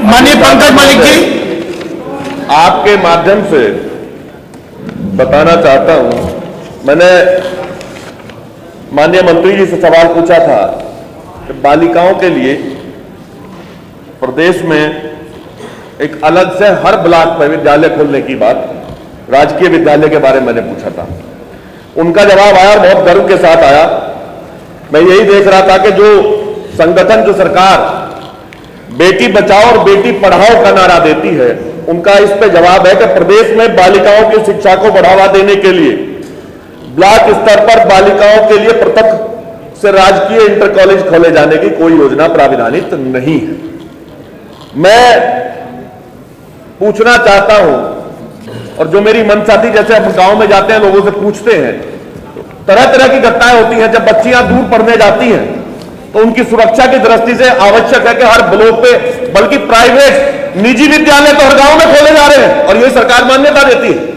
माननीय पंकज मलिक जी, आपके माध्यम से बताना चाहता हूं, मैंने माननीय मंत्री जी से सवाल पूछा था कि बालिकाओं के लिए प्रदेश में एक अलग से हर ब्लॉक पर विद्यालय खोलने की बात, राजकीय विद्यालय के बारे में मैंने पूछा था। उनका जवाब आया, बहुत गर्व के साथ आया। मैं यही देख रहा था कि जो संगठन, जो सरकार बेटी बचाओ और बेटी पढ़ाओ का नारा देती है, उनका इस पे जवाब है कि प्रदेश में बालिकाओं की शिक्षा को बढ़ावा देने के लिए ब्लॉक स्तर पर बालिकाओं के लिए पृथक से राजकीय इंटर कॉलेज खोले जाने की कोई योजना प्राविधानित नहीं है। मैं पूछना चाहता हूं, और जो मेरी मनसाथी जैसे हम गांव में जाते हैं, लोगों से पूछते हैं, तरह तरह की घटनाएं होती हैं। जब बच्चियां दूर पढ़ने जाती हैं तो उनकी सुरक्षा की दृष्टि से आवश्यक है कि हर ब्लॉक पे, बल्कि प्राइवेट निजी विद्यालय तो हर गांव में खोले जा रहे हैं और ये सरकार मान्यता देती है।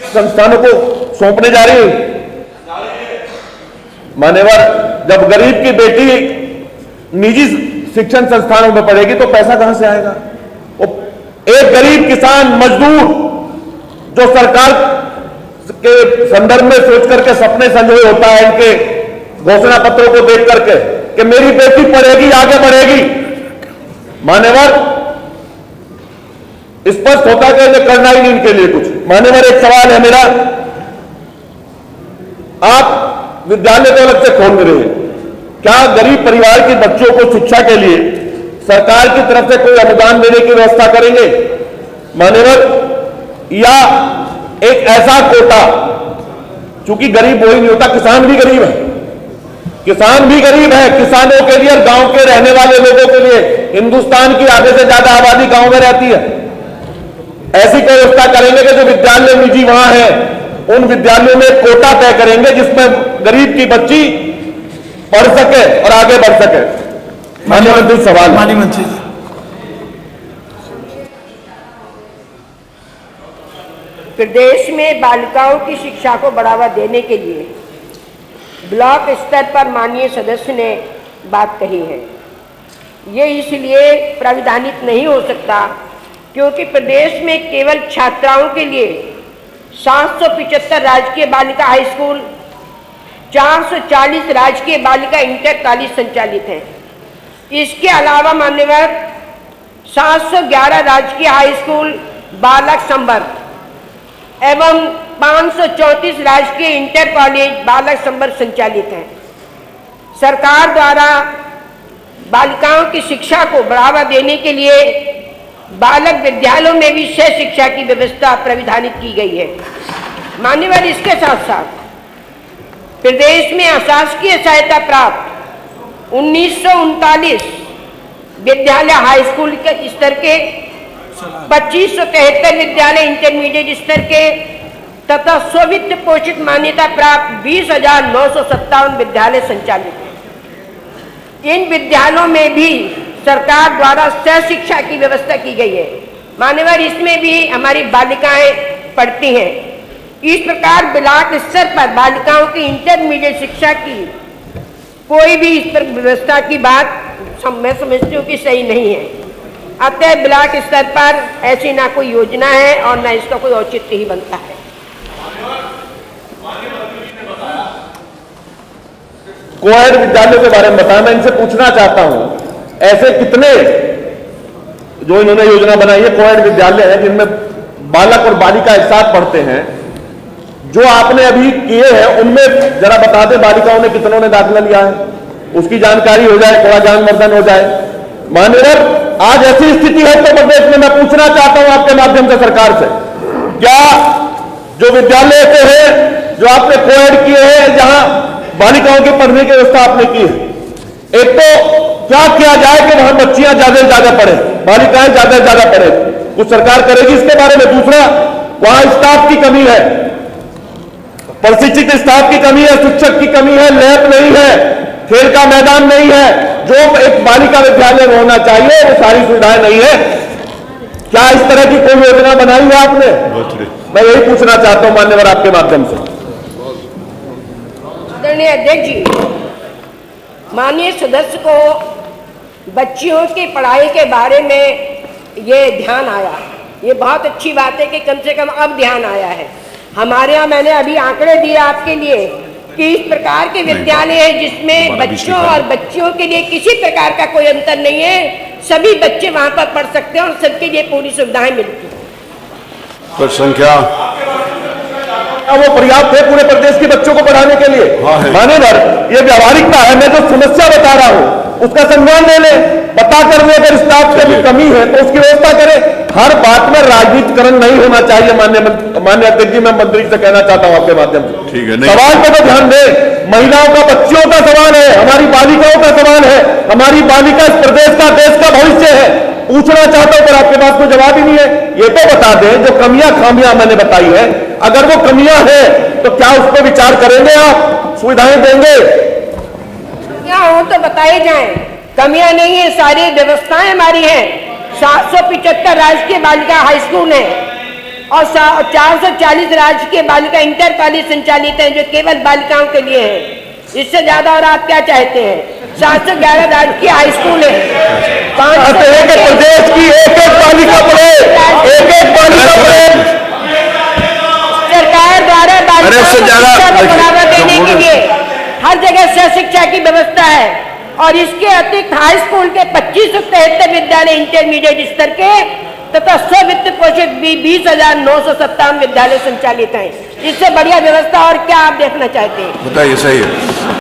संस्थानों को सौंपने जा रही है। मान्यवर, जब गरीब की बेटी निजी शिक्षण संस्थानों में पढ़ेगी तो पैसा कहां से आएगा? एक गरीब किसान मजदूर जो सरकार के संदर्भ में सोच करके सपने संजोए होता है, इनके घोषणा पत्रों को देख करके कि मेरी बेटी पढ़ेगी, आगे बढ़ेगी, मान्यवर स्पष्ट होता है कि करना ही नहीं इनके लिए कुछ। मान्यवर, एक सवाल है मेरा, आप विद्यालय तो अलग से खोल रहे हैं, क्या गरीब परिवार के बच्चों को शिक्षा के लिए सरकार की तरफ से कोई अनुदान देने की व्यवस्था करेंगे मान्यवर, या एक ऐसा कोटा, चूंकि गरीब वही नहीं होता, किसान भी गरीब है, किसान भी गरीब है, किसानों के लिए और गांव के रहने वाले लोगों के लिए, हिंदुस्तान की आधे से ज्यादा आबादी गांव में रहती है, ऐसी कोई व्यवस्था करेंगे कि जो विद्यालय निजी वहां है, उन विद्यालयों में कोटा तय करेंगे जिसमें गरीब की बच्ची पढ़ सके और आगे बढ़ सके। माननीय मंत्री, सवाल। माननीय मंत्री जी, प्रदेश में बालिकाओं की शिक्षा को बढ़ावा देने के लिए ब्लॉक स्तर पर माननीय सदस्य ने बात कही है। ये इसलिए प्राविधानित नहीं हो सकता क्योंकि प्रदेश में केवल छात्राओं के लिए 775 राजकीय बालिका हाई स्कूल, 440 राजकीय बालिका इंटर कॉलेज संचालित हैं। इसके अलावा मान्यवर 711 राजकीय हाई स्कूल, बालक संवर्ग एवं 534 राजकीय इंटर कॉलेज, बालक संवर्ग संचालित हैं। सरकार द्वारा बालिकाओं की शिक्षा को बढ़ावा देने के लिए बालक विद्यालयों में भी सह शिक्षा की व्यवस्था प्राविधानित की गई है। मान्यवर, इसके साथ साथ प्रदेश में अशासकीय सहायता प्राप्त 1939 विद्यालय हाई स्कूल के स्तर के, 2573 विद्यालय इंटरमीडिएट स्तर के तथा स्ववित्त पोषित मान्यता प्राप्त 20,957 विद्यालय संचालित हैं। इन विद्यालयों में भी सरकार द्वारा सह शिक्षा की व्यवस्था की गई है। मान्यवर, इसमें भी हमारी बालिकाएं पढ़ती हैं। इस प्रकार ब्लॉक स्तर पर बालिकाओं की इंटरमीडिएट शिक्षा की कोई भी इस पर व्यवस्था की बात मैं समझती हूँ कि सही नहीं है। अतः ब्लॉक स्तर पर ऐसी ना कोई योजना है और ना इसका कोई औचित्य ही बनता है। कोएड विद्यालयों के बारे में बताया, मैं इनसे पूछना चाहता हूं, ऐसे कितने जो इन्होंने योजना बनाई है कोएड विद्यालय है जिनमें बालक और बालिका एक साथ पढ़ते हैं, जो आपने अभी किए हैं उनमें जरा बता दें बालिकाओं ने कितनों ने दाखिला लिया है, उसकी जानकारी हो जाए, थोड़ा ज्ञानवर्धन हो जाए। माननीय, आज ऐसी स्थिति है उत्तर प्रदेश में, मैं पूछना चाहता हूं आपके माध्यम से सरकार से, क्या जो विद्यालय ऐसे हैं जो आपने कोएड किए हैं जहां बालिकाओं के पढ़ने की व्यवस्था आपने की है, एक तो क्या किया जाए कि वहां बच्चियां ज्यादा से ज्यादा पढ़े, बालिकाएं ज्यादा से ज्यादा पढ़े, कुछ सरकार करेगी इसके बारे में? दूसरा, वहां स्टाफ की कमी है, प्रशिक्षित स्टाफ की कमी है, शिक्षक की कमी है, लैब नहीं है, खेल का मैदान नहीं है, जो एक बालिका विद्यालय में होना चाहिए वो सारी सुविधाएं नहीं है। क्या इस तरह की कोई योजना बनाई है आपने? मैं यही पूछना चाहता हूं मान्यवर आपके माध्यम से। माननीय अध्यक्ष जी, माननीय सदस्य को बच्चियों की पढ़ाई के बारे में ये ध्यान आया, ये बहुत अच्छी बात है कि कम से कम अब ध्यान आया है। हमारे यहाँ मैंने अभी आंकड़े दिए आपके लिए कि इस प्रकार के विद्यालय है जिसमें बच्चों और बच्चियों के लिए किसी प्रकार का कोई अंतर नहीं है, सभी बच्चे वहां पर पढ़ सकते हैं और सबके लिए पूरी सुविधाएं मिलती हैं। पर संख्या वो पर्याप्त है पूरे प्रदेश के बच्चों को पढ़ाने के लिए। हाँ है। मान्यवर, ये व्यावहारिकता है, मैं जो समस्या बता रहा हूं उसका संज्ञान ले ले, बता कर ले, अगर स्टाफ की भी कमी है तो उसकी व्यवस्था करें। हर बात में राजनीतिकरण नहीं होना चाहिए। मान्य अध्यक्ष जी, मैं मंत्री से कहना चाहता हूं आपके माध्यम से, ठीक है, नहीं। सवाल पर तो ध्यान दे। महिलाओं का, बच्चियों का सवाल है, हमारी बालिकाओं का सवाल है। हमारी बालिका इस प्रदेश का, देश का भविष्य है। पूछना चाहता हूं पर आपके पास कोई जवाब ही नहीं है। ये तो बता दें जो कमियां खामियां मैंने बताई है, अगर वो कमियां हैं तो क्या उस पर विचार करेंगे आप, सुविधाएं देंगे? क्या हो तो बताए जाएं, कमियां नहीं है, सारी व्यवस्थाएं हमारी हैं। 775 राजकीय बालिका हाई स्कूल है और 440 राजकीय बालिका इंटर कॉलेज संचालित हैं जो केवल बालिकाओं के लिए हैं। इससे ज्यादा और आप क्या चाहते हैं? 711 राजकीय हाई स्कूल है। प्रदेश की एक एक बालिका पढ़े, एक एक बालिका पढ़े। सरकार द्वारा बालिकाओं को शिक्षा को बढ़ावा देने के लिए हर जगह सहशिक्षा की व्यवस्था है और इसके अतिरिक्त हाई स्कूल के 2573 विद्यालय इंटरमीडिएट स्तर के तथा स्व-वित्त पोषित 20,957 विद्यालय संचालित हैं। इससे बढ़िया व्यवस्था और क्या आप देखना चाहते हैं? बताइए, सही है।